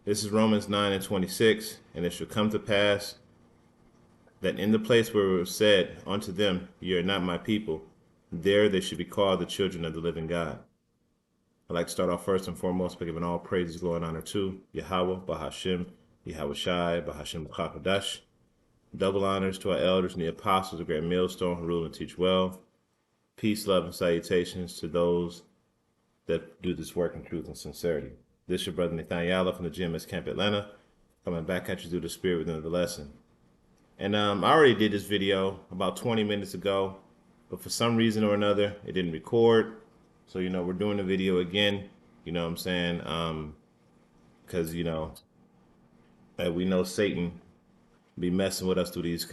This is Romans 9:26, and it shall come to pass that in the place where it was said unto them, ye are not my people, there they should be called the children of the living God. I'd like to start off first and foremost by giving all praises, glory, and honor to Yahweh, Bahashim, Yahweh Shai, Bahashim B'Chakadash. Double honors to our elders and the apostles of Great Millstone who rule and teach well. Peace, love, and salutations to those that do this work in truth and sincerity. This is your brother Nathaniel from the GMS Camp Atlanta, coming back at you through the spirit within the lesson. And I already did this video about 20 minutes ago, but for some reason or another, it didn't record. So, we're doing the video again, you know what I'm saying? Because, we know Satan be messing with us through these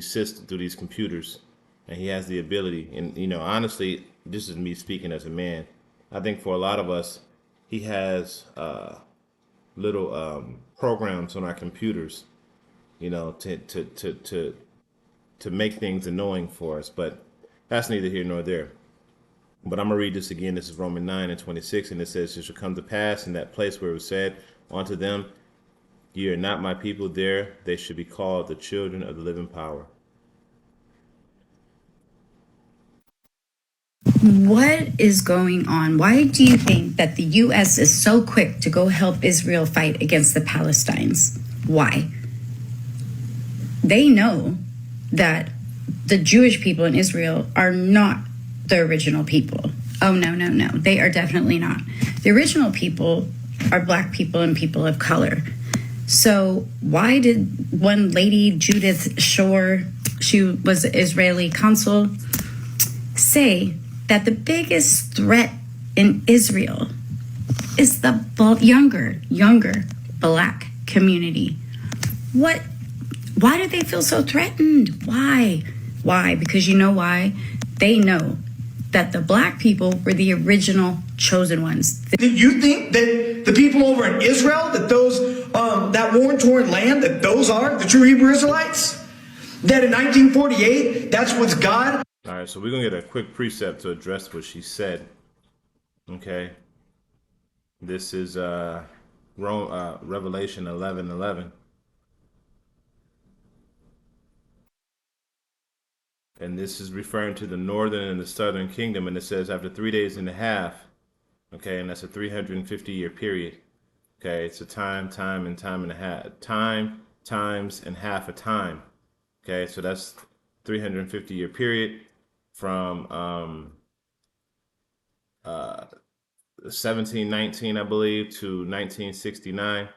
systems, through these computers, and he has the ability. And honestly, this is me speaking as a man. I think for a lot of us, he has little programs on our computers, to make things annoying for us. But that's neither here nor there. But I'm gonna read this again. This is Romans 9:26, and it says, "It shall come to pass in that place where it was said unto them, ye are not my people, there they should be called the children of the living power." What is going on? Why do you think that the U.S. is so quick to go help Israel fight against the Palestinians? Why? They know that the Jewish people in Israel are not the original people. Oh, no, no, no. They are definitely not. The original people are Black people and people of color. So why did one lady, Judith Shore, she was the Israeli consul, say that the biggest threat in Israel is the younger Black community? Why do they feel so threatened? Why? Because you know why? They know that the Black people were the original chosen ones. Do you think that the people over in Israel, that those that war-torn land, that those are the true Hebrew Israelites? That in 1948, that's what's God. All right, so we're gonna get a quick precept to address what she said. Okay, this is Revelation 11:11. And this is referring to the northern and the southern kingdom. And it says after 3 days and a half, okay, and that's a 350-year period. Okay, it's a time and a half. Time, times, and half a time. Okay, so that's 350-year period from 1719, I believe, to 1969.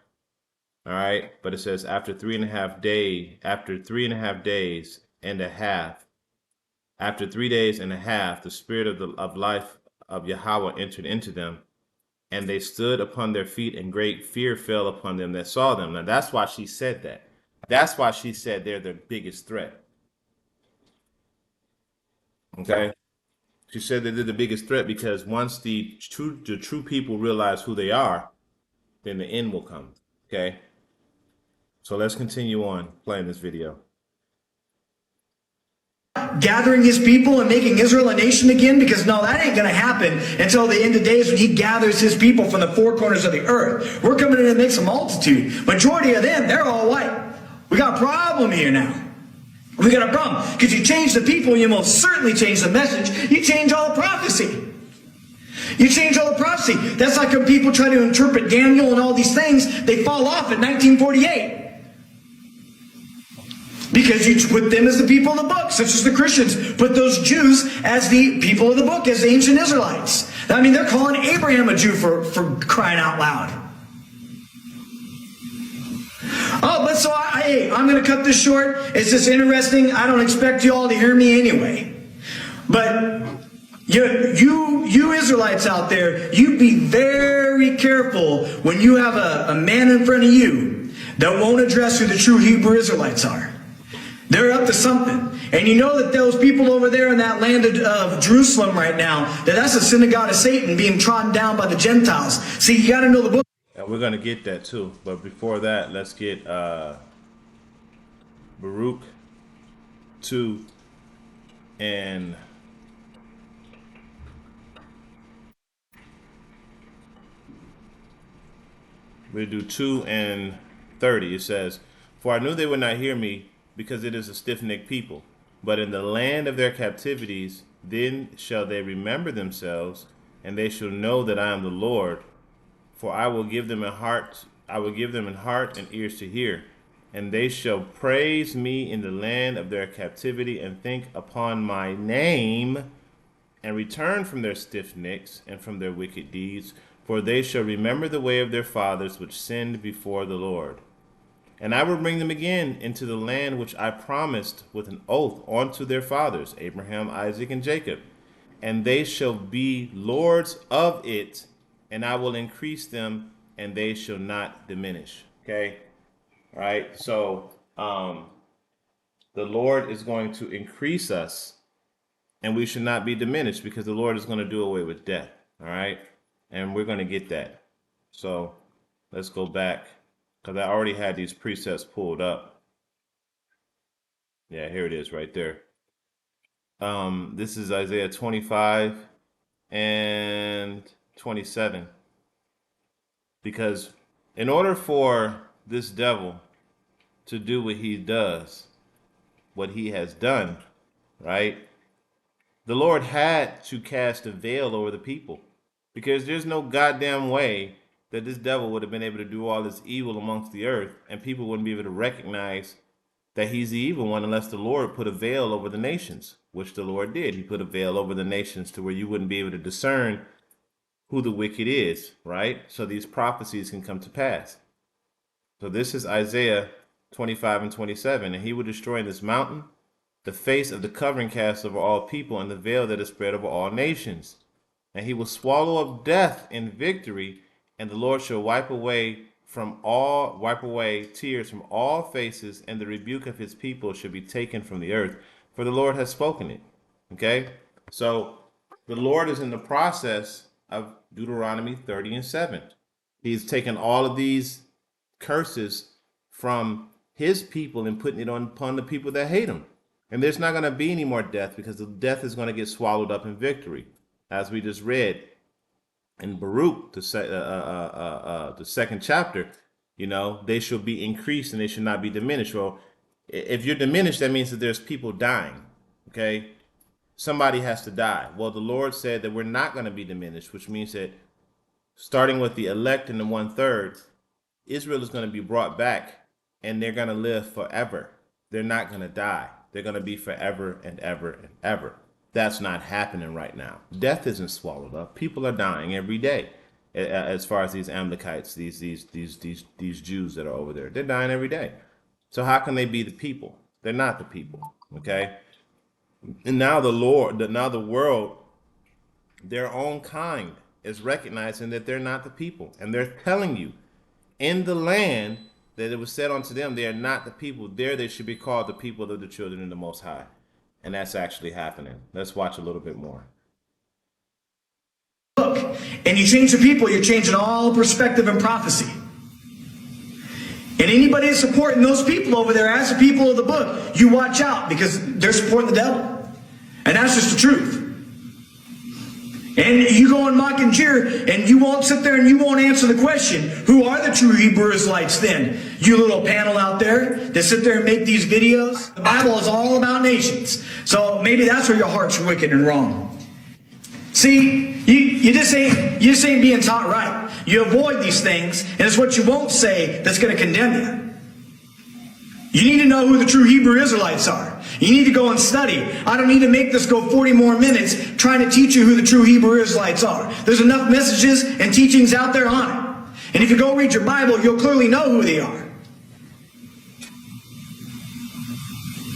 All right, but it says after 3.5 days, after 3.5 days and a half, after 3 days and a half, the spirit of life of Yahweh entered into them, and they stood upon their feet, and great fear fell upon them that saw them. Now that's why she said that. That's why she said they're the biggest threat. Okay, she said that they're the biggest threat because once the true people realize who they are, then the end will come. Okay, so let's continue on playing this video. Gathering his people and making Israel a nation again, because no, that ain't going to happen until the end of days when he gathers his people from the four corners of the earth. We're coming in and makes a multitude. Majority of them, they're all white. We got a problem here now. We got a problem because you change the people, you most certainly change the message. You change all the prophecy. You change all the prophecy. That's like when people try to interpret Daniel and all these things, they fall off in 1948. Because you put them as the people of the book, such as the Christians put those Jews as the people of the book, as the ancient Israelites. I mean, they're calling Abraham a Jew for crying out loud. Oh, but so I'm going to cut this short. It's just interesting. I don't expect you all to hear me anyway. But you Israelites out there, you be very careful when you have a man in front of you that won't address who the true Hebrew Israelites are. They're up to something. And you know that those people over there in that land of Jerusalem right now, that's a synagogue of Satan being trodden down by the Gentiles. See, you got to know the book. And we're going to get that too. But before that, let's get Baruch 2 and we do 2 and 30. It says, "For I knew they would not hear me, because it is a stiff-necked people. But in the land of their captivities, then shall they remember themselves, and they shall know that I am the Lord. For I will give them in heart and ears to hear, and they shall praise me in the land of their captivity, and think upon my name, and return from their stiff necks and from their wicked deeds. For they shall remember the way of their fathers, which sinned before the Lord. And I will bring them again into the land which I promised with an oath unto their fathers, Abraham, Isaac, and Jacob. And they shall be lords of it, and I will increase them, and they shall not diminish." Okay? All right? So the Lord is going to increase us, and we should not be diminished, because the Lord is going to do away with death. All right? And we're going to get that. So let's go back, because I already had these precepts pulled up. Yeah, here it is right there. This is Isaiah 25 and 27. Because in order for this devil to do what he does, what he has done, right? The Lord had to cast a veil over the people, because there's no goddamn way that this devil would have been able to do all this evil amongst the earth, and people wouldn't be able to recognize that he's the evil one unless the Lord put a veil over the nations, which the Lord did. He put a veil over the nations to where you wouldn't be able to discern who the wicked is, right? So these prophecies can come to pass. So this is Isaiah 25 and 27. "And he will destroy in this mountain the face of the covering cast over all people, and the veil that is spread over all nations. And he will swallow up death in victory, and the Lord shall wipe away tears from all faces, and the rebuke of his people shall be taken from the earth. For the Lord has spoken it." Okay? So the Lord is in the process of Deuteronomy 30 and 7. He's taken all of these curses from his people and putting it upon the people that hate him. And there's not going to be any more death, because the death is going to get swallowed up in victory. As we just read in Baruch, the second chapter, they shall be increased and they should not be diminished. Well, if you're diminished, that means that there's people dying. Okay? Somebody has to die. Well, the Lord said that we're not going to be diminished, which means that starting with the elect and the 1/3, Israel is going to be brought back, and they're going to live forever. They're not going to die. They're going to be forever and ever and ever. That's not happening right now. Death isn't swallowed up. People are dying every day. As far as these Amalekites, these Jews that are over there, they're dying every day. So how can they be the people? They're not the people. Okay. And now the world, their own kind, is recognizing that they're not the people, and they're telling you in the land that it was said unto them, they are not the people. There they should be called the people of the children of the Most High. And that's actually happening. Let's watch a little bit more. Look, and you change the people, you're changing all perspective and prophecy. And anybody that's supporting those people over there as the people of the book, you watch out, because they're supporting the devil. And that's just the truth. And you go and mock and jeer, and you won't sit there and you won't answer the question, who are the true Hebrew Israelites then? You little panel out there that sit there and make these videos. The Bible is all about nations. So maybe that's where your heart's wicked and wrong. See, you just ain't being taught right. You avoid these things, and it's what you won't say that's going to condemn you. You need to know who the true Hebrew Israelites are. You need to go and study. I don't need to make this go 40 more minutes trying to teach you who the true Hebrew Israelites are. There's enough messages and teachings out there on it. And if you go read your Bible, you'll clearly know who they are.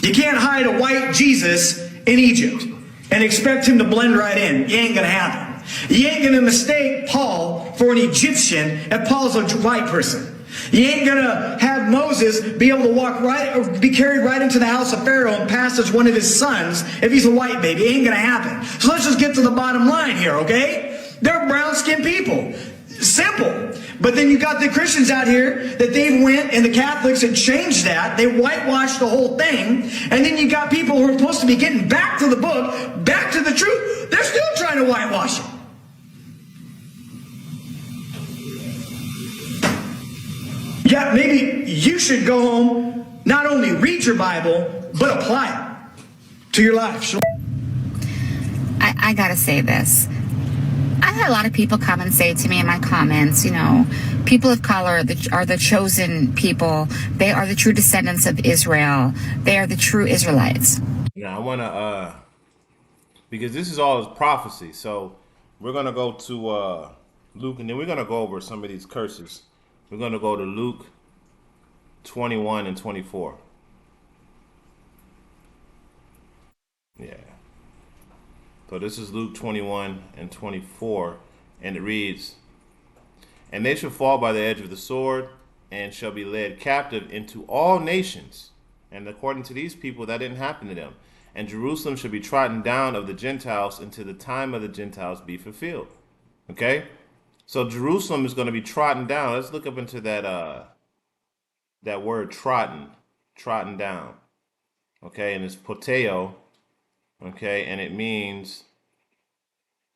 You can't hide a white Jesus in Egypt and expect him to blend right in. You ain't going to happen. You ain't going to mistake Paul for an Egyptian if Paul's a white person. You ain't going to have Moses be able to walk right or be carried right into the house of Pharaoh and pass as one of his sons if he's a white baby. It ain't going to happen. So let's just get to the bottom line here, okay? They're brown-skinned people. Simple. But then you got the Christians out here that they went, and the Catholics had changed that. They whitewashed the whole thing. And then you got people who are supposed to be getting back to the book, back to the truth. They're still trying to whitewash it. maybe you should go home, not only read your Bible, but apply it to your life. I gotta say this. I had a lot of people come and say to me in my comments, people of color are the chosen people. They are the true descendants of Israel. They are the true Israelites. Now I want to, because this is all his prophecy. So we're going to go to Luke, and then we're going to go over some of these curses. We're going to go to Luke 21 and 24. Yeah. So this is Luke 21 and 24, and it reads, "And they shall fall by the edge of the sword, and shall be led captive into all nations." And according to these people, that didn't happen to them. "And Jerusalem shall be trodden down of the Gentiles until the time of the Gentiles be fulfilled." Okay? So Jerusalem is going to be trodden down. Let's look up into that word trodden down. Okay, and it's poteo. Okay, and it means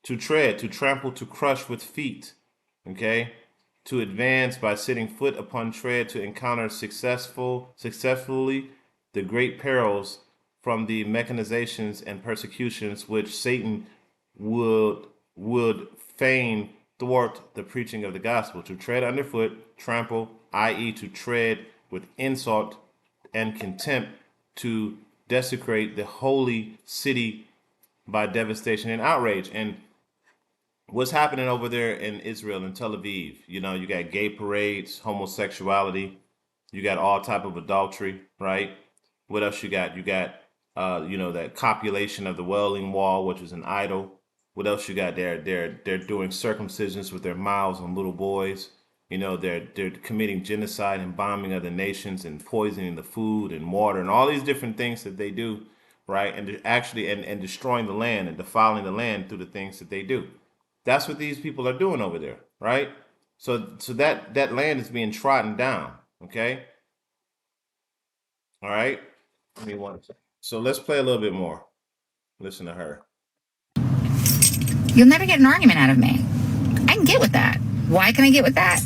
to tread, to trample, to crush with feet. Okay, to advance by sitting foot upon tread, to encounter successfully the great perils from the mechanizations and persecutions which Satan would fain thwart the preaching of the gospel. To tread underfoot, trample, i.e., to tread with insult and contempt, to desecrate the holy city by devastation and outrage. And what's happening over there in Israel, in Tel Aviv? You got gay parades, homosexuality, you got all type of adultery, right? What else you got? You got, that copulation of the Wailing Wall, which is an idol. What else you got there? They're doing circumcisions with their mouths on little boys. They're committing genocide and bombing other nations and poisoning the food and water and all these different things that they do, right? And they're actually and destroying the land and defiling the land through the things that they do. That's what these people are doing over there, right? So that land is being trodden down. Okay. All right. Give me one second. So let's play a little bit more. Listen to her. You'll never get an argument out of me. I can get with that. Why can I get with that?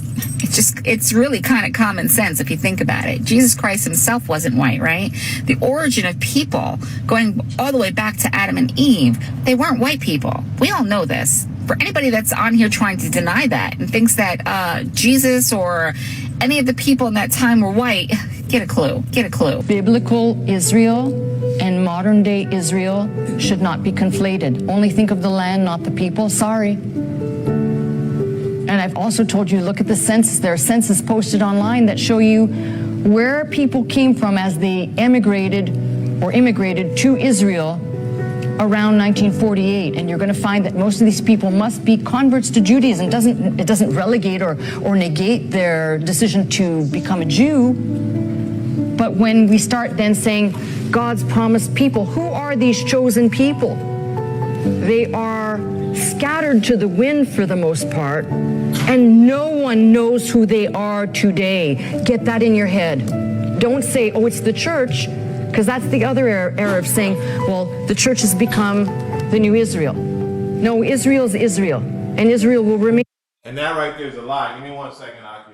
It's really kind of common sense if you think about it. Jesus Christ himself wasn't white, right? The origin of people, going all the way back to Adam and Eve, they weren't white people. We all know this. For anybody that's on here trying to deny that and thinks that Jesus or any of the people in that time were white, get a clue. Get a clue. Biblical Israel and modern day Israel should not be conflated. Only think of the land, not the people. Sorry. And I've also told you, look at the census. There are census posted online that show you where people came from as they immigrated to Israel around 1948. And you're going to find that most of these people must be converts to Judaism. It doesn't relegate or negate their decision to become a Jew. But when we start then saying God's promised people, who are these chosen people? They are scattered to the wind for the most part, and no one knows who they are today. Get that in your head. Don't say, oh, it's the church, because that's the other error of saying, well, the church has become the new Israel. No, Israel is Israel, and Israel will remain. And that right there is a lie. Give me 1 second, Aki.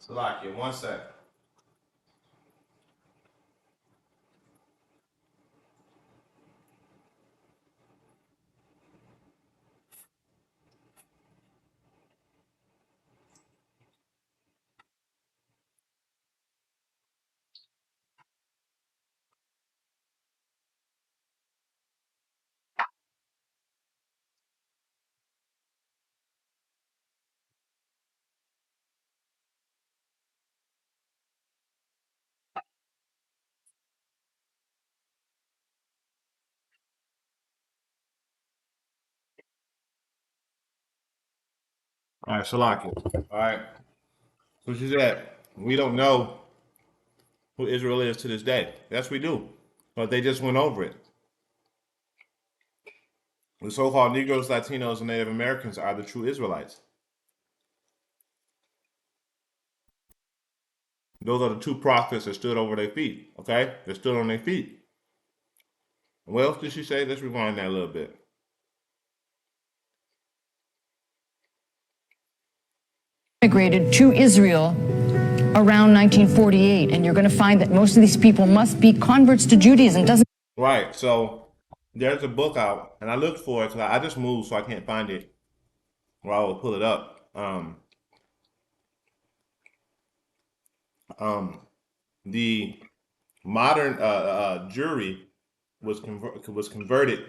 Salakia, 1 second. All right, Salakia. All right. So she said, we don't know who Israel is to this day. Yes, we do. But they just went over it. The so-called Negroes, Latinos, and Native Americans are the true Israelites. Those are the two prophets that stood over their feet. Okay? They stood on their feet. What else did she say? Let's rewind that a little bit. Immigrated to Israel around 1948, and you're going to find that most of these people must be converts to Judaism. Doesn't Right. So there's a book out, and I looked for it because I just moved, so I can't find it. Or I will pull it up. The modern Jewry was converted,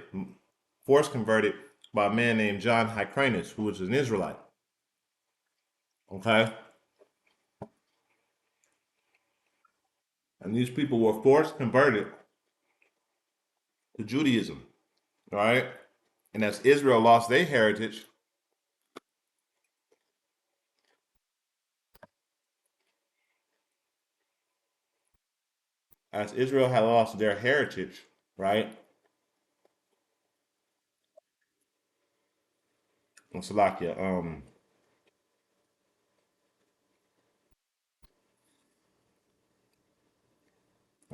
force converted by a man named John Hyrcanus, who was an Israelite. Okay, and these people were force converted to Judaism. All right, and as Israel lost their heritage, as Israel had lost their heritage, right? And Salakia,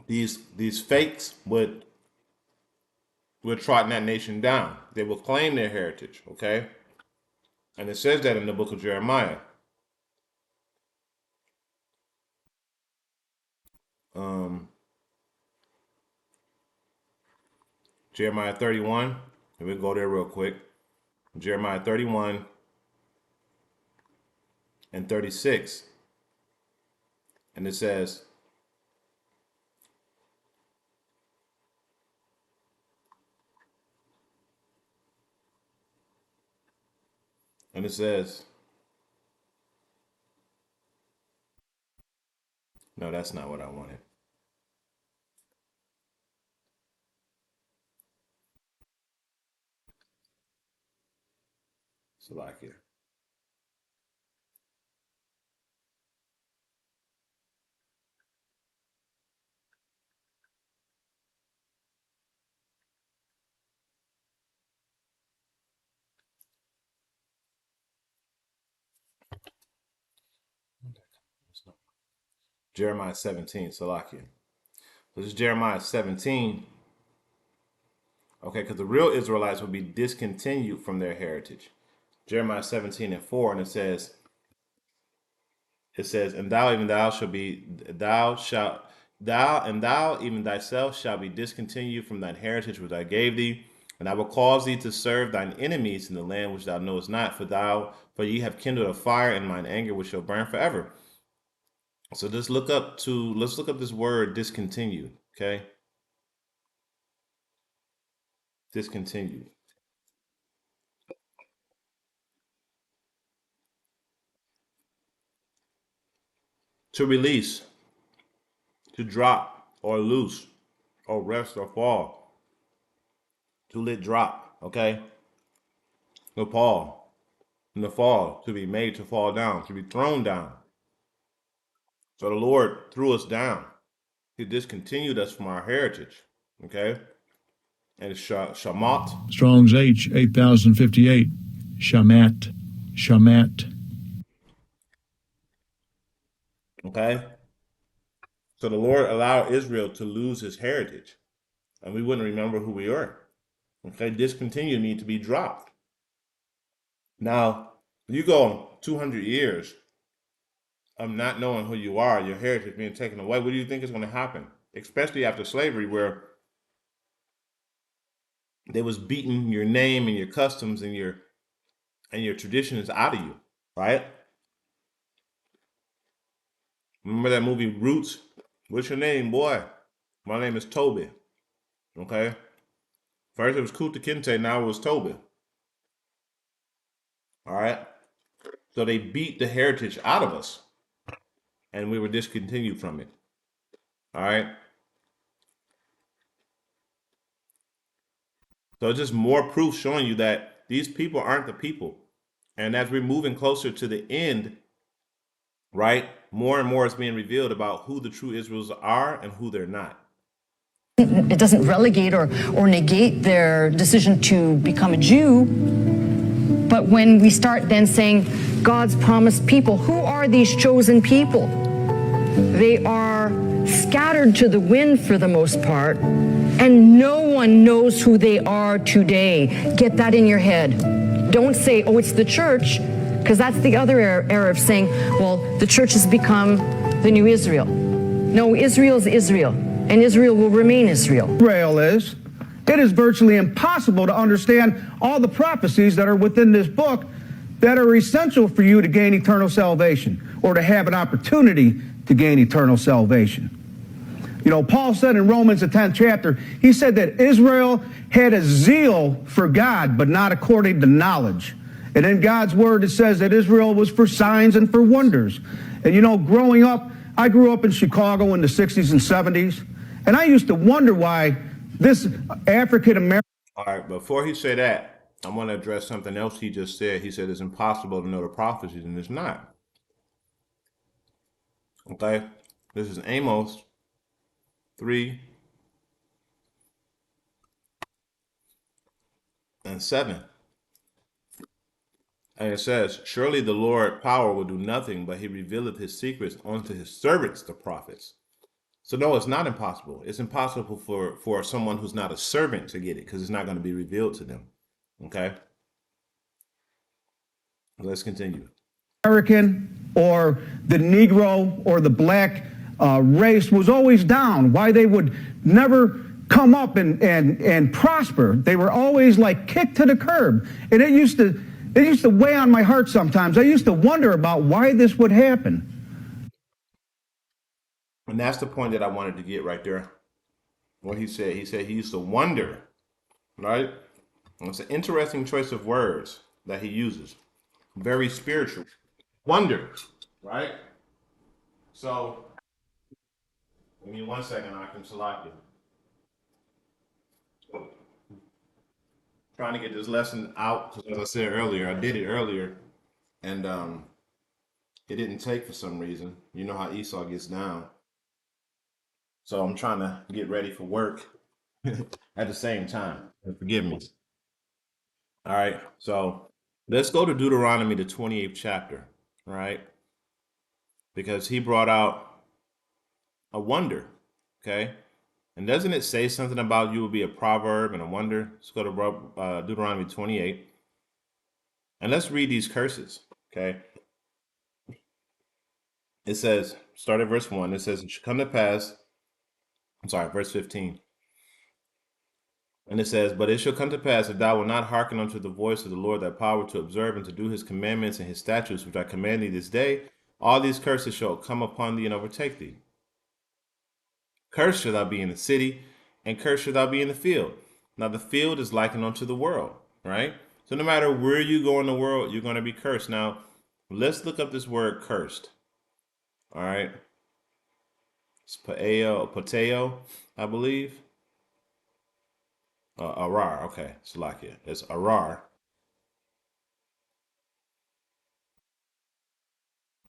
these fakes would trot that nation down. They will claim their heritage, okay? And it says that in the book of Jeremiah. Jeremiah 31, and we'll go there real quick. Jeremiah 31 and 36. And it says, no, that's not what I wanted. Salakia. Jeremiah 17, Salakia. This is Jeremiah 17. Okay, because the real Israelites will be discontinued from their heritage. Jeremiah 17 and 4, and it says, and thou even thou shalt be, thou even thyself shall be discontinued from thine heritage which I gave thee, and I will cause thee to serve thine enemies in the land which thou knowest not, for ye have kindled a fire in mine anger which shall burn forever. So let's look up this word discontinued, okay? Discontinued. To release, to drop, or loose, or rest, or fall. To let drop, okay? To fall. In the fall, to be made to fall down, to be thrown down. So the Lord threw us down. He discontinued us from our heritage, okay? And it's shamat. Strong's H 8058. Shamat. Shamat. Okay? So the Lord allowed Israel to lose his heritage, and we wouldn't remember who we were. Okay? Discontinued need to be dropped. Now, you go 200 years of not knowing who you are, your heritage being taken away, what do you think is going to happen? Especially after slavery, where they was beating your name and your customs and your traditions out of you, right? Remember that movie Roots? What's your name, boy? My name is Toby. Okay? First it was Kuta Kinte, now it was Toby. All right? So they beat the heritage out of us, and we were discontinued from it. All right? So it's just more proof showing you that these people aren't the people. And as we're moving closer to the end, right, more and more is being revealed about who the true Israels are and who they're not. it doesn't relegate or negate their decision to become a Jew. But when we start then saying God's promised people, who are these chosen people? They are scattered to the wind for the most part, and no one knows who they are today. Get that in your head. Don't say, oh, it's the church, because that's the other error of saying, well, the church has become the new Israel. No, Israel is Israel, and Israel will remain Israel. Israel is. It is virtually impossible to understand all the prophecies that are within this book that are essential for you to gain eternal salvation or to have an opportunity to gain eternal salvation. You know, Paul said in Romans, the 10th chapter, he said that Israel had a zeal for God, but not according to knowledge. And in God's word, it says that Israel was for signs and for wonders. And you know, growing up, I grew up in Chicago in the 60s and 70s, and I used to wonder why this African American. All right, before he said that, I want to address something else he just said. He said it's impossible to know the prophecies, and it's not. Okay? This is Amos 3 and 7. And it says, surely the Lord power will do nothing, but he revealeth his secrets unto his servants, the prophets. So no, it's not impossible. It's impossible for someone who's not a servant to get it because it's not going to be revealed to them. Okay? Let's continue. American or the Negro or the black race was always down. Why they would never come up and prosper. They were always like kicked to the curb. And it used to weigh on my heart sometimes. I used to wonder about why this would happen. And that's the point that I wanted to get right there. What he said he used to wonder, right? And it's an interesting choice of words that he uses. Very spiritual. Wonder, right? So, give me 1 second, I can select it. Trying to get this lesson out, because as I said earlier, I did it earlier, and it didn't take for some reason. You know how Esau gets down. So I'm trying to get ready for work at the same time. Forgive me. All right, so let's go to Deuteronomy, the 28th chapter, right? Because he brought out a wonder, okay? And doesn't it say something about you will be a proverb and a wonder? Let's go to Deuteronomy 28. And let's read these curses, okay? It says, start at verse 1. It says, it should come to pass, verse 15. And it says, but it shall come to pass, if thou wilt not hearken unto the voice of the Lord thy power to observe and to do his commandments and his statutes, which I command thee this day, all these curses shall come upon thee and overtake thee. Cursed shall thou be in the city, and cursed shall thou be in the field. Now the field is likened unto the world, right? So no matter where you go in the world, you're going to be cursed. Now, let's look up this word cursed. All right. It's pateo, I believe. Arar, okay, Salakia. It's arar.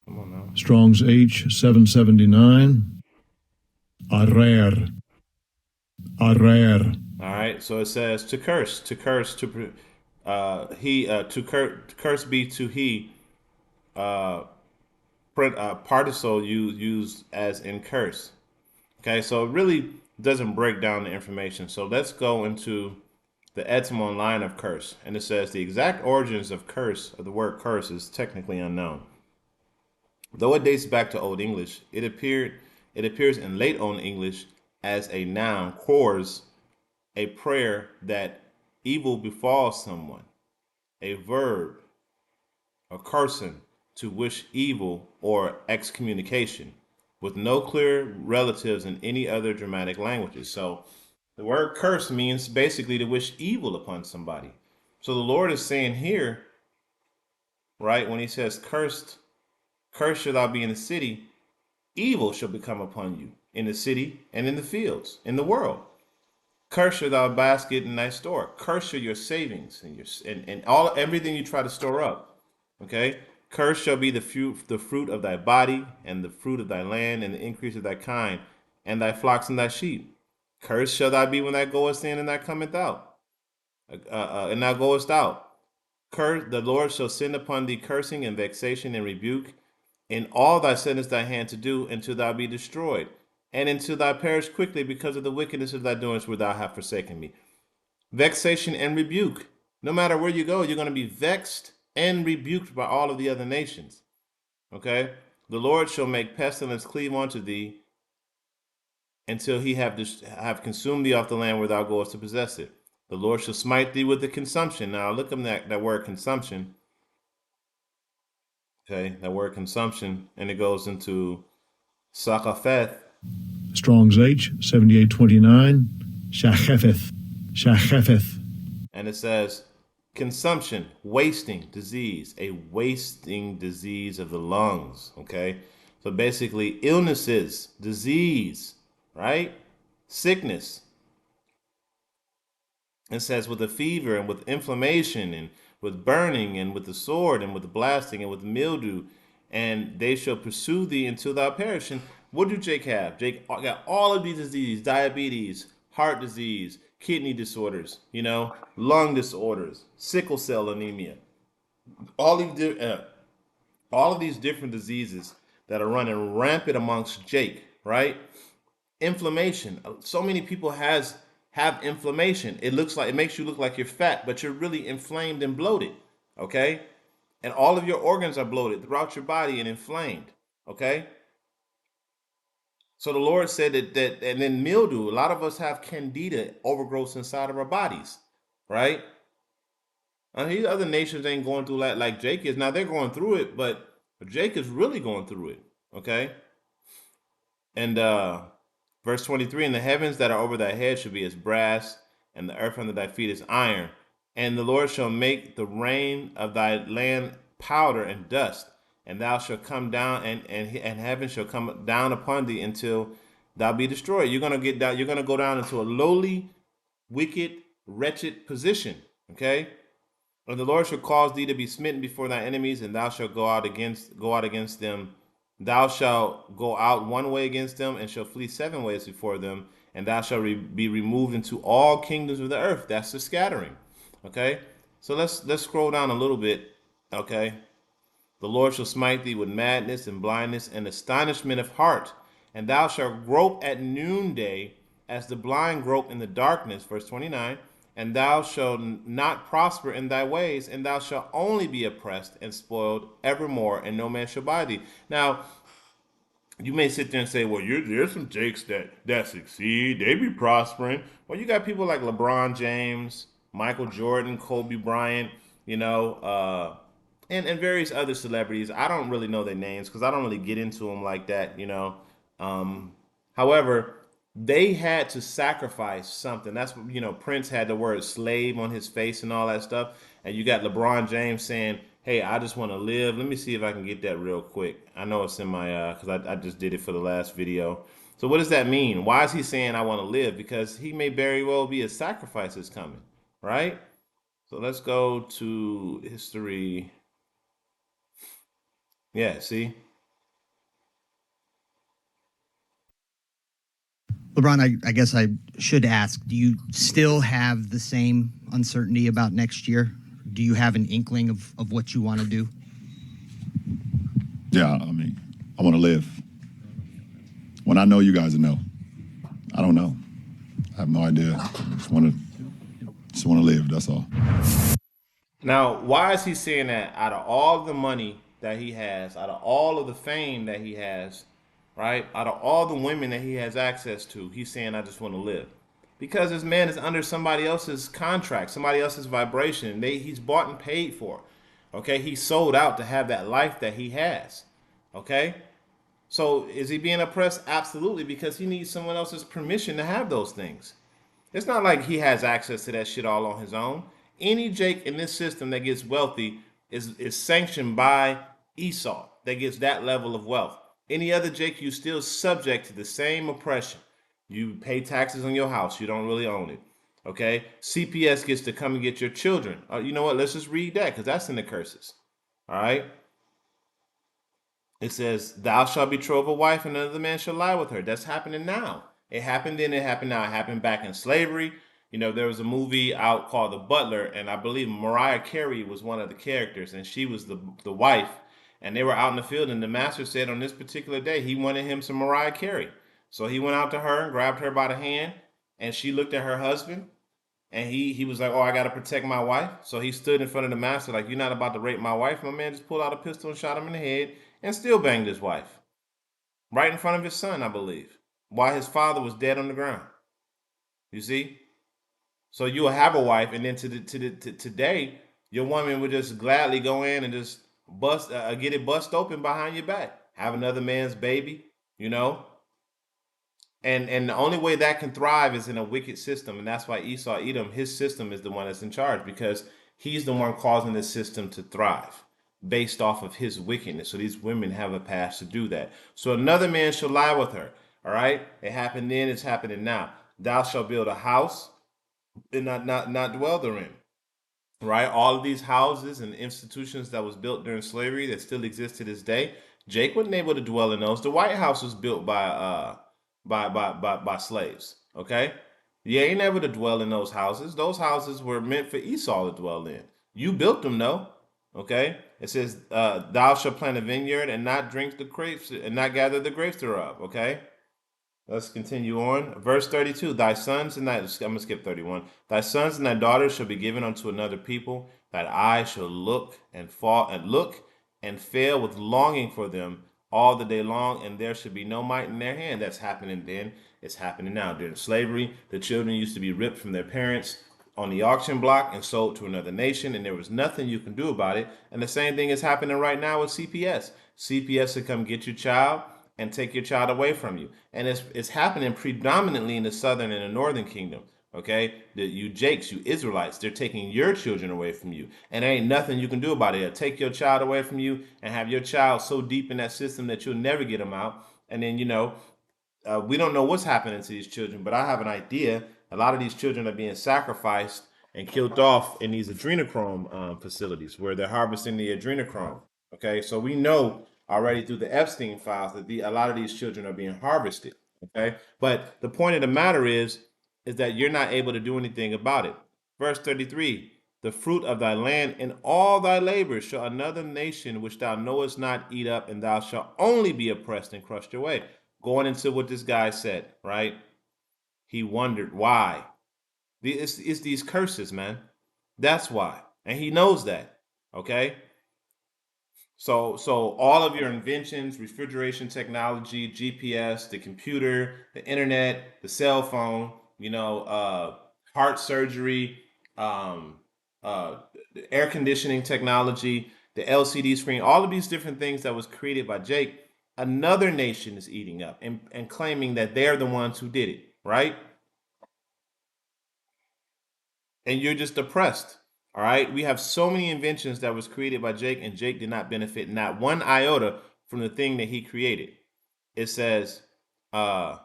Come on now. Strong's H779. Arer. Arer. All right, so it says to curse, curse be to he, participle used as in curse. Okay, so it really doesn't break down the information. So let's go into the etymon line of curse, and it says the exact origins of curse, of the word curse, is technically unknown. Though it dates back to Old English, it appears in late Old English as a noun, cors, a prayer that evil befalls someone, a verb, a cursing, to wish evil, or excommunication, with no clear relatives in any other Germanic languages. So the word curse means basically to wish evil upon somebody. So the Lord is saying here, right, when he says cursed shall thou be in the city, evil shall become upon you in the city and in the fields, in the world. Cursed shall thou basket in thy store. Cursed shall your savings and everything you try to store up. Okay? Cursed shall be the fruit of thy body, and the fruit of thy land, and the increase of thy kind, and thy flocks and thy sheep. Cursed shall thou be when thou goest in and thou cometh out, and thou goest out. The Lord shall send upon thee cursing and vexation and rebuke, in all thy settest thy hand to do, until thou be destroyed, and until thou perish quickly because of the wickedness of thy doings, where thou hast forsaken me. Vexation and rebuke. No matter where you go, you're going to be vexed and rebuked by all of the other nations. Okay? The Lord shall make pestilence cleave unto thee, until he have consumed thee off the land where thou goest to possess it. The Lord shall smite thee with the consumption. Now look up that word consumption. Okay, that word consumption, and it goes into Sakafeth. Strong's H, 7829, Shachefeth, Shachefeth. And it says consumption, wasting disease, a wasting disease of the lungs. Okay, so basically illnesses, disease, right? Sickness. It says with a fever and with inflammation and with burning and with the sword and with the blasting and with mildew, and they shall pursue thee until thou perish. And what do Jake have? Jake got all of these diseases: diabetes, heart disease, kidney disorders, lung disorders, sickle cell anemia, all these all of these different diseases that are running rampant amongst Jake, right? Inflammation. So many people have inflammation. It makes you look like you're fat, but you're really inflamed and bloated. Okay? And all of your organs are bloated throughout your body and inflamed. Okay? So the Lord said that and then mildew. A lot of us have candida overgrowth inside of our bodies, right? These other nations ain't going through that like Jake is. Now they're going through it, but Jake is really going through it. Okay? And verse 23, and the heavens that are over thy head shall be as brass, and the earth under thy feet is iron. And the Lord shall make the rain of thy land powder and dust, and thou shalt come down, and heaven shall come down upon thee until thou be destroyed. You're gonna get down. You're gonna go down into a lowly, wicked, wretched position. Okay. And the Lord shall cause thee to be smitten before thy enemies, and thou shalt go out against them. Thou shalt go out one way against them, and shall flee 7 ways before them, and thou shalt be removed into all kingdoms of the earth. That's the scattering. Okay, so let's scroll down a little bit. Okay, the Lord shall smite thee with madness and blindness and astonishment of heart, and thou shalt grope at noonday, as the blind grope in the darkness. Verse 29. And thou shalt not prosper in thy ways, and thou shalt only be oppressed and spoiled evermore, and no man shall buy thee. Now, you may sit there and say, well, there's some Jakes that succeed. They be prospering. Well, you got people like LeBron James, Michael Jordan, Kobe Bryant, and various other celebrities. I don't really know their names because I don't really get into them like that, However, they had to sacrifice something. That's what, Prince had the word slave on his face and all that stuff. And you got LeBron James saying, hey, I just want to live. Let me see if I can get that real quick. I know it's in my, because I just did it for the last video. So what does that mean? Why is he saying I want to live? Because he may very well be a sacrifice is coming, right? So let's go to history. Yeah, see? LeBron, I guess I should ask, do you still have the same uncertainty about next year? Do you have an inkling of what you want to do? Yeah, I want to live. When I know, you guys will know. I don't know. I have no idea. Just want to live, that's all. Now, why is he saying that? Out of all the money that he has, out of all of the fame that he has, right? Out of all the women that he has access to, he's saying, I just want to live. Because this man is under somebody else's contract, somebody else's vibration. He's bought and paid for. Okay, he sold out to have that life that he has. Okay, so is he being oppressed? Absolutely, because he needs someone else's permission to have those things. It's not like he has access to that shit all on his own. Any Jake in this system that gets wealthy is sanctioned by Esau that gets that level of wealth. Any other Jake, you still subject to the same oppression. You pay taxes on your house. You don't really own it. Okay? CPS gets to come and get your children. You know what? Let's just read that because that's in the curses. All right? It says, thou shalt betroth a wife and another man shall lie with her. That's happening now. It happened then, it happened now. It happened back in slavery. There was a movie out called The Butler, and I believe Mariah Carey was one of the characters, and she was the wife. And they were out in the field, and the master said on this particular day he wanted him some Mariah Carey. So he went out to her and grabbed her by the hand, and she looked at her husband, and he was like, "Oh, I got to protect my wife." So he stood in front of the master like, "You're not about to rape my wife." My man just pulled out a pistol and shot him in the head and still banged his wife. Right in front of his son, I believe, while his father was dead on the ground. You see? So you will have a wife, and then today, your woman would just gladly go in and just get it bust open behind your back, have another man's baby, you know. And the only way that can thrive is in a wicked system, and that's why Esau, Edom, his system is the one that's in charge, because he's the one causing the system to thrive based off of his wickedness. So these women have a path to do that. So another man shall lie with her. All right, it happened then; it's happening now. Thou shalt build a house and not dwell therein. Right, all of these houses and institutions that was built during slavery that still exist to this day, Jake wasn't able to dwell in those. The White House was built by slaves. Okay, you ain't able to dwell in those houses. Those houses were meant for Esau to dwell in. You built them, though. Okay, it says, "Thou shalt plant a vineyard and not drink the grapes and not gather the grapes thereof." Okay. Let's continue on. Verse 32, thy sons and I'm going to skip 31. Thy sons and thy daughters shall be given unto another people, that I shall look and fail with longing for them all the day long, and there should be no might in their hand. That's happening then. It's happening now. During slavery, the children used to be ripped from their parents on the auction block and sold to another nation, and there was nothing you can do about it. And the same thing is happening right now with CPS. CPS will come get your child and take your child away from you. And it's happening predominantly in the southern and the northern kingdom. Okay, you Jakes, you Israelites, they're taking your children away from you, and there ain't nothing you can do about it. They'll take your child away from you and have your child so deep in that system that you'll never get them out. And then, we don't know what's happening to these children, but I have an idea. A lot of these children are being sacrificed and killed off in these adrenochrome facilities where they're harvesting the adrenochrome. Okay, so we know already through the Epstein files that a lot of these children are being harvested. Okay, but the point of the matter is that you're not able to do anything about it. Verse 33, the fruit of thy land and all thy labors shall another nation which thou knowest not eat up, and thou shalt only be oppressed and crushed away. Going into what this guy said, right? He wondered why. It's these curses, man. That's why. And he knows that. Okay? So all of your inventions, refrigeration technology, GPS, the computer, the internet, the cell phone, heart surgery, the air conditioning technology, the LCD screen, all of these different things that was created by Jake, another nation is eating up and claiming that they're the ones who did it, right? And you're just oppressed. All right. We have so many inventions that was created by Jake, and Jake did not benefit not one iota from the thing that he created. It says, verse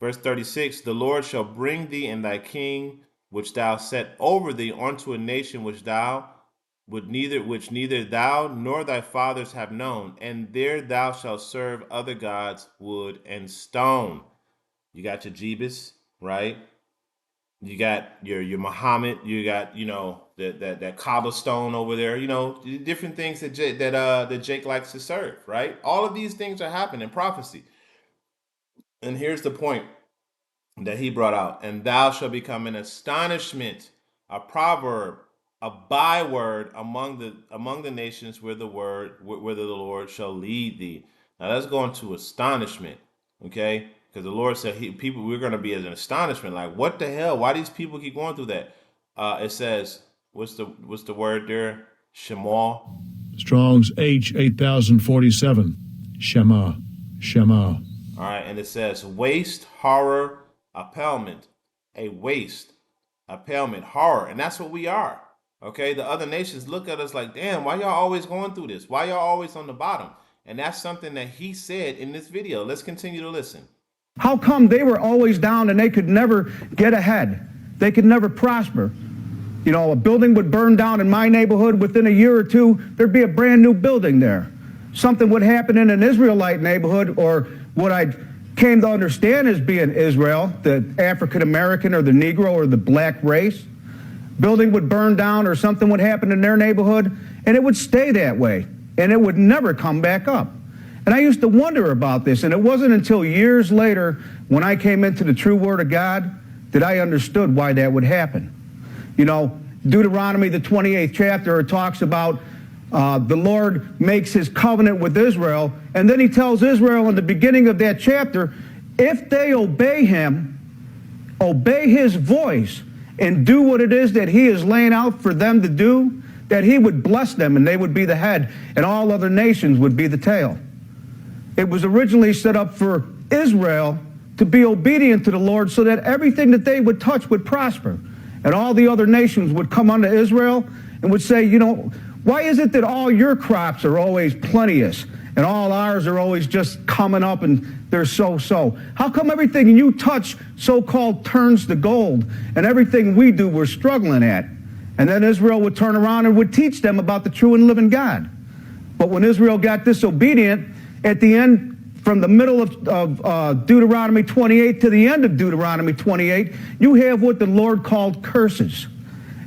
36, the Lord shall bring thee and thy king, which thou set over thee, unto a nation which neither thou nor thy fathers have known, and there thou shalt serve other gods, wood and stone. You got your Jebus, right? You got your Muhammad. You got that cobblestone over there. Different things that Jake likes to serve. Right. All of these things are happening in prophecy. And here's the point that he brought out: and thou shalt become an astonishment, a proverb, a byword among the nations where the Lord shall lead thee. Now let's go into astonishment. Okay. Because the Lord said, we're going to be as an astonishment. Like, what the hell? Why these people keep going through that? It says, what's the word there? Shema. Strong's H 8047. Shema. All right, and it says waste, horror, appalment. A waste, appalment, horror, and that's what we are. Okay, the other nations look at us like, damn, why y'all always going through this? Why y'all always on the bottom? And that's something that he said in this video. Let's continue to listen. How come they were always down and they could never get ahead? They could never prosper. A building would burn down in my neighborhood. Within a year or two, there'd be a brand new building there. Something would happen in an Israelite neighborhood, or what I came to understand as being Israel, the African American or the Negro or the black race. building would burn down or something would happen in their neighborhood, and it would stay that way, and it would never come back up. And I used to wonder about this, and it wasn't until years later when I came into the true Word of God that I understood why that would happen. You know, Deuteronomy, the 28th chapter, it talks about the Lord makes his covenant with Israel, and then he tells Israel in the beginning of that chapter, if they obey him, obey his voice, and do what it is that he is laying out for them to do, that he would bless them and they would be the head and all other nations would be the tail. It was originally set up for Israel to be obedient to the Lord so that everything that they would touch would prosper. And all the other nations would come unto Israel and would say, you know, why is it that all your crops are always plenteous and all ours are always just coming up and they're so-so? How come everything you touch so-called turns to gold and everything we do we're struggling at? And then Israel would turn around and would teach them about the true and living God. But when Israel got disobedient, at the end, from the middle of Deuteronomy 28 to the end of Deuteronomy 28, you have what the Lord called curses.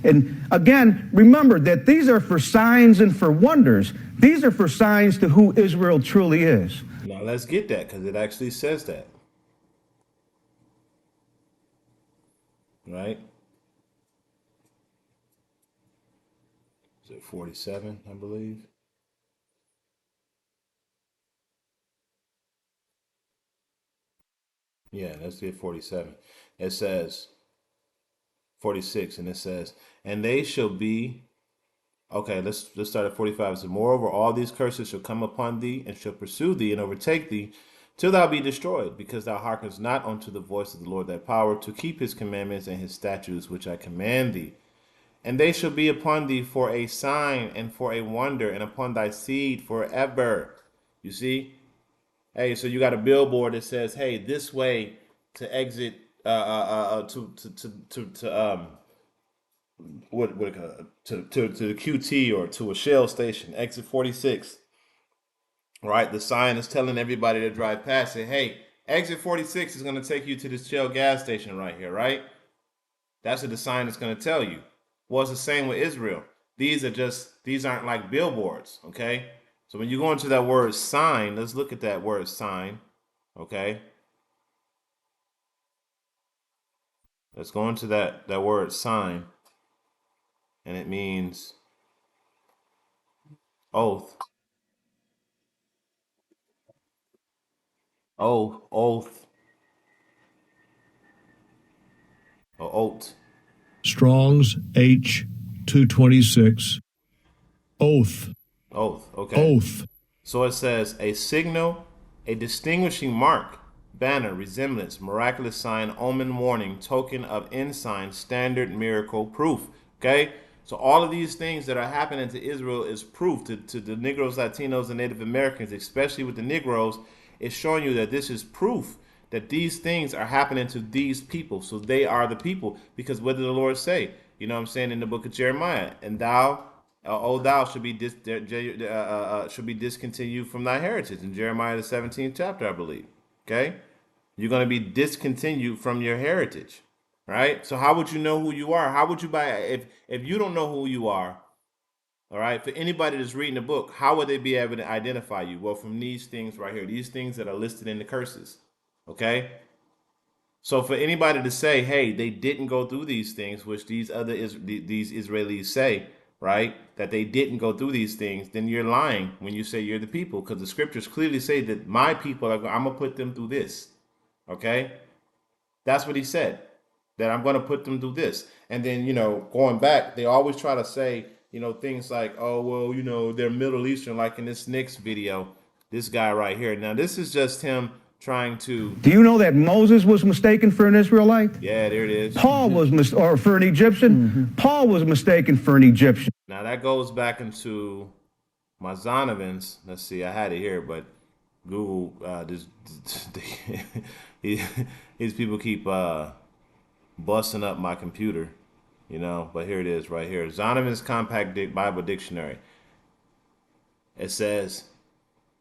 And again, remember that these are for signs and for wonders. These are for signs to who Israel truly is. Now let's get that, because it actually says that. Right? Is it 47, I believe? Yeah, let's get 47. It says 46, and it says, and they shall be, okay, let's start at 45. It says, moreover, all these curses shall come upon thee, and shall pursue thee, and overtake thee, till thou be destroyed, because thou hearkenest not unto the voice of the Lord thy power, to keep his commandments and his statutes, which I command thee. And they shall be upon thee for a sign and for a wonder, and upon thy seed forever. You see? Hey, so you got a billboard that says, "Hey, this way to exit to the QT or to a Shell station, exit 46." Right? The sign is telling everybody to drive past it. Hey, exit 46 is going to take you to this Shell gas station right here, right? That's what the sign is going to tell you. Well, it's the same with Israel. These aren't like billboards, okay? So when you go into that word sign, let's look at that word sign, okay? Let's go into that word sign, and it means oath, oath, or oath. Strong's H 226. Oath. Oath, okay. Oath. So it says a signal, a distinguishing mark, banner, resemblance, miraculous sign, omen, warning, token of ensign, standard, miracle, proof. Okay? So all of these things that are happening to Israel is proof to the Negroes, Latinos, and Native Americans, especially with the Negroes. It's showing you that this is proof that these things are happening to these people. So they are the people. Because what did the Lord say? You know what I'm saying in the book of Jeremiah? And thou, thou should be discontinued from thy heritage in Jeremiah the 17th chapter, I believe. Okay, you're going to be discontinued from your heritage, right? So how would you know who you are? How would you if you don't know who you are? All right, for anybody that's reading the book, how would they be able to identify you? Well, from these things right here, these things that are listed in the curses. Okay. So for anybody to say, hey, they didn't go through these things, which these Israelis say, right, that they didn't go through these things, then you're lying when you say you're the people, because the scriptures clearly say that my people, I'm going to put them through this. Okay? That's what he said, that I'm going to put them through this. And then, going back, they always try to say, things like, oh, well, they're Middle Eastern, like in this next video, this guy right here. Now, this is just him trying to. Do you know that Moses was mistaken for an Israelite? Yeah, there it is. Paul was or for an Egyptian. Mm-hmm. Paul was mistaken for an Egyptian. Now that goes back into my Zonovans. Let's see, I had it here, but Google these people keep busting up my computer, But here it is, right here. Zonovan's Compact Bible Dictionary. It says,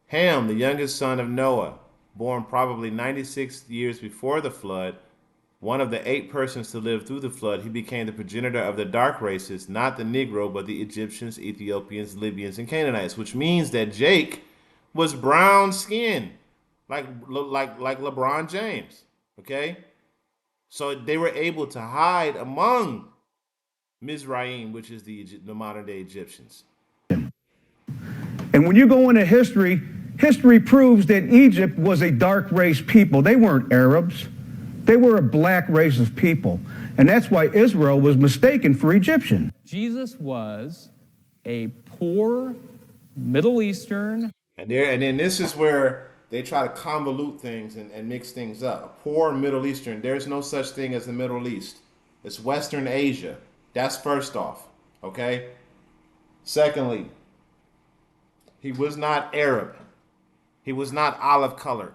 Ham, the youngest son of Noah, born probably 96 years before the flood, one of the 8 persons to live through the flood, he became the progenitor of the dark races, not the Negro, but the Egyptians, Ethiopians, Libyans, and Canaanites, which means that Jake was brown skinned, like LeBron James. Okay? So they were able to hide among Mizraim, which is the modern day Egyptians. And when you go into history, history proves that Egypt was a dark race people. They weren't Arabs. They were a black race of people. And that's why Israel was mistaken for Egyptian. Jesus was a poor Middle Eastern. And then this is where they try to convolute things and mix things up. A poor Middle Eastern. There's no such thing as the Middle East. It's Western Asia. That's first off. Okay? Secondly, he was not Arab. He was not olive colored.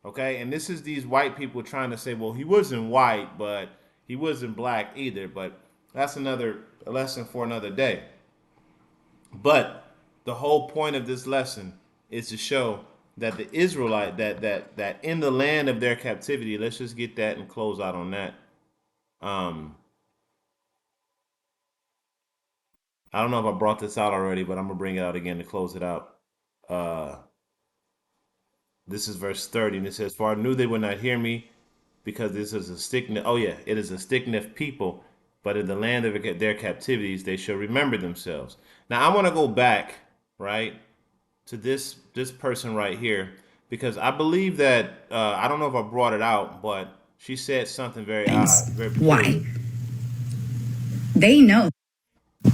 Okay? And this is these white people trying to say, well, he wasn't white, but he wasn't black either. But that's another lesson for another day. But the whole point of this lesson is to show that the Israelite, that in the land of their captivity, let's just get that and close out on that. I don't know if I brought this out already, but I'm going to bring it out again to close it out. This is verse 30, and it says, for I knew they would not hear me, because this is a stick-necked, it is a stick-necked people, but in the land of their captivities they shall remember themselves. Now I want to go back, right, to this person right here, because I believe that, I don't know if I brought it out, but she said something very odd. Very Why? They know.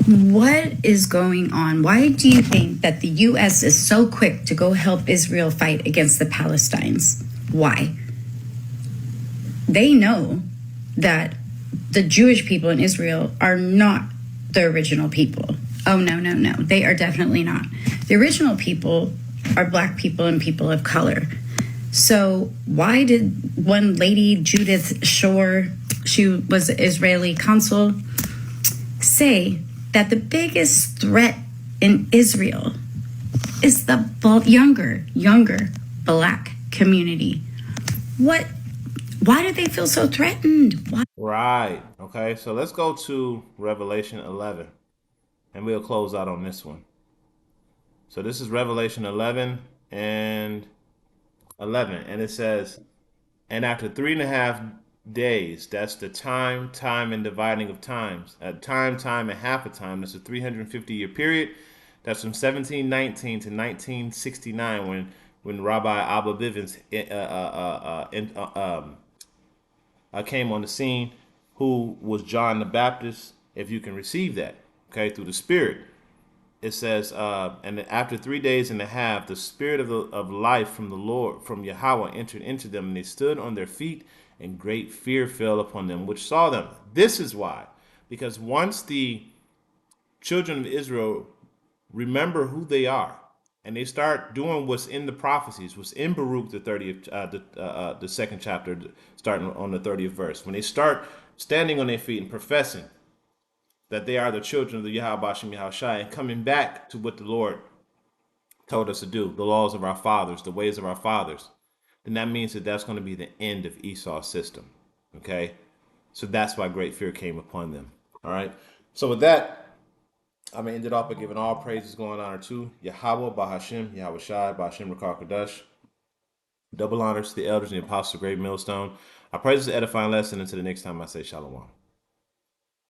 What is going on? Why do you think that the U.S. is so quick to go help Israel fight against the Palestinians? Why? They know that the Jewish people in Israel are not the original people. Oh, no, no, no. They are definitely not. The original people are black people and people of color. So why did one lady, Judith Shore, she was the Israeli consul, say that the biggest threat in Israel is the younger black community? Why do they feel so threatened? Why? Right. Okay. So let's go to Revelation 11, and we'll close out on this one. So this is Revelation 11 and 11, and it says, and after 3.5 days, that's the time, and dividing of times. At time, and half a time. That's a 350-year period. That's from 1719 to 1969, when Rabbi Abba Bivens came on the scene, who was John the Baptist, if you can receive that, okay, through the Spirit. It says, and after 3 days and a half, the Spirit of life from the Lord, from Yahweh, entered into them, and they stood on their feet, and great fear fell upon them which saw them. This is why. Because once the children of Israel remember who they are, and they start doing what's in the prophecies, what's in Baruch, the 30th, the second chapter, starting on the 30th verse, when they start standing on their feet and professing that they are the children of the Yahweh Shem Yahushai, and coming back to what the Lord told us to do, the laws of our fathers, the ways of our fathers, then that means that that's going to be the end of Esau's system. Okay? So that's why great fear came upon them. All right? So with that, I'm going to end it off by giving all praises, going honor to Yahweh, Bahashem, Yahweh Shai, Bahashem Rakar Kodesh. Double honors to the elders and the apostles of Great Millstone. I pray this is an edifying lesson. Until the next time, I say Shalom.